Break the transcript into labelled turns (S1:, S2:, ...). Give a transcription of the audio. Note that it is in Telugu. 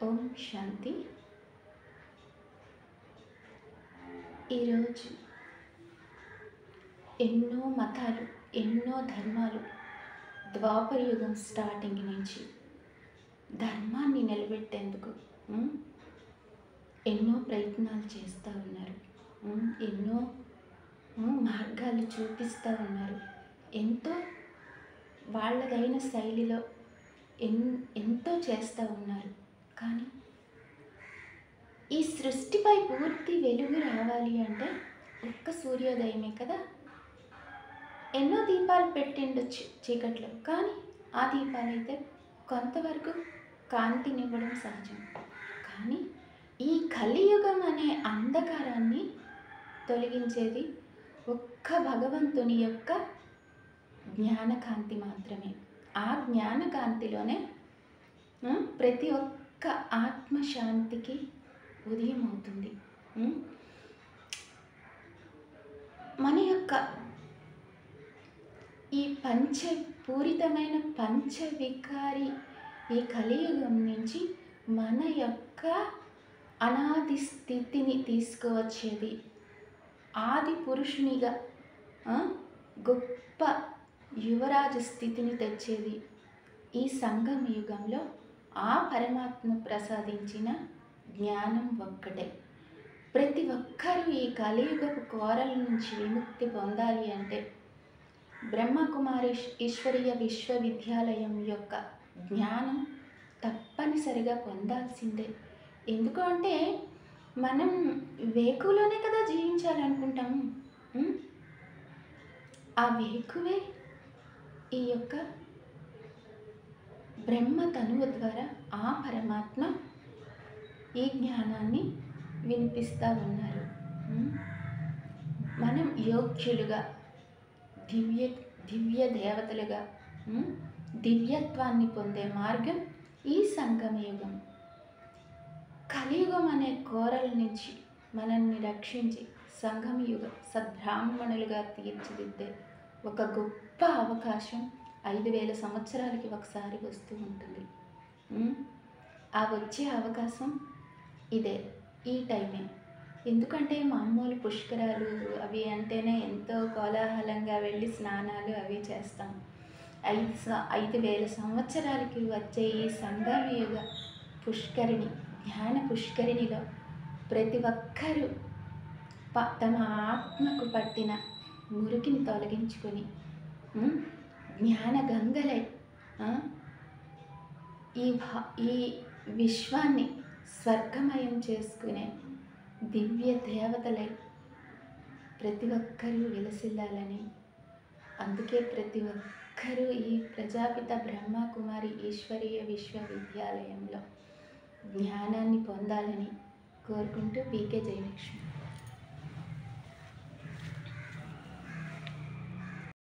S1: ఓం శాంతి. ఈరోజు ఎన్నో మతాలు, ఎన్నో ధర్మాలు ద్వాపర యుగం స్టార్టింగ్ నుంచి ధర్మాన్ని నిలబెట్టేందుకు ఎన్నో ప్రయత్నాలు చేస్తూ ఉన్నారు. ఎన్నో మార్గాలు చూపిస్తూ ఉన్నారు. ఎంతో వాళ్ళదైన శైలిలో ఎంతో చేస్తూ ఉన్నారు. కానీ ఈ సృష్టిపై పూర్తి వెలుగు రావాలి అంటే ఒక్క సూర్యోదయమే కదా. ఎన్నో దీపాలు పెట్టిండొచ్చు చీకట్లో, కానీ ఆ దీపాలైతే కొంతవరకు కాంతినివ్వడం సహజం. కానీ ఈ కలియుగం అనే అంధకారాన్ని తొలగించేది ఒక్క భగవంతుని యొక్క జ్ఞానకాంతి మాత్రమే. ఆ జ్ఞానకాంతిలోనే ప్రతి ఒక్క ఆత్మశాంతికి ఉదయం అవుతుంది. మన యొక్క ఈ పంచపూరితమైన పంచవికారి ఈ కలియుగం నుంచి మన యొక్క అనాది స్థితిని తీసుకువచ్చేది, ఆది పురుషునిగా గొప్ప యువరాజు స్థితిని తెచ్చేది ఈ సంగమ యుగంలో ఆ పరమాత్మ ప్రసాదించిన జ్ఞానం ఒక్కటే. ప్రతి ఒక్కరూ ఈ కలియుగపు కోరల నుంచి విముక్తి పొందాలి అంటే బ్రహ్మకుమారి ఈశ్వరీయ విశ్వవిద్యాలయం యొక్క జ్ఞానం తప్పనిసరిగా పొందాల్సిందే. ఎందుకంటే మనం వేకువలోనే కదా జీవించాలనుకుంటాము. ఆ వేకువే ఈ యొక్క బ్రహ్మ తనువు ద్వారా ఆ పరమాత్మ ఈ జ్ఞానాన్ని వినిపిస్తూ ఉన్నారు. మనం యోగ్యులుగా దివ్య దేవతలుగా దివ్యత్వాన్ని పొందే మార్గం ఈ సంగమయుగం. కలియుగం అనే కోరల నుంచి మనల్ని రక్షించి సంగమయుగ సద్బ్రాహ్మణులుగా తీర్చిదిద్దే ఒక గొప్ప అవకాశం 5000 సంవత్సరాలకి ఒకసారి వస్తూ ఉంటుంది. ఆ వచ్చే అవకాశం ఇదే, ఈ టైమే. ఎందుకంటే మామూలు పుష్కరాలు అవి అంటేనే ఎంతో కోలాహలంగా వెళ్ళి స్నానాలు అవి చేస్తాం. 5000 సంవత్సరాలకి వచ్చే ఈ సంగమయుగ పుష్కరిణి, జ్ఞాన పుష్కరిణిలో ప్రతి ఒక్కరూ తమ ఆత్మకు పట్టిన మురికిని తొలగించుకొని జ్ఞాన గంగలై ఈ విశ్వాన్ని స్వర్గమయం చేసుకునే దివ్య దేవతలై ప్రతి ఒక్కరూ విలసిల్లాలని, అందుకే ప్రతి ఒక్కరూ ఈ ప్రజాపిత బ్రహ్మకుమారి ఈశ్వరీయ విశ్వవిద్యాలయంలో జ్ఞానాన్ని పొందాలని కోరుకుంటూ పీకే జయలక్ష్మి.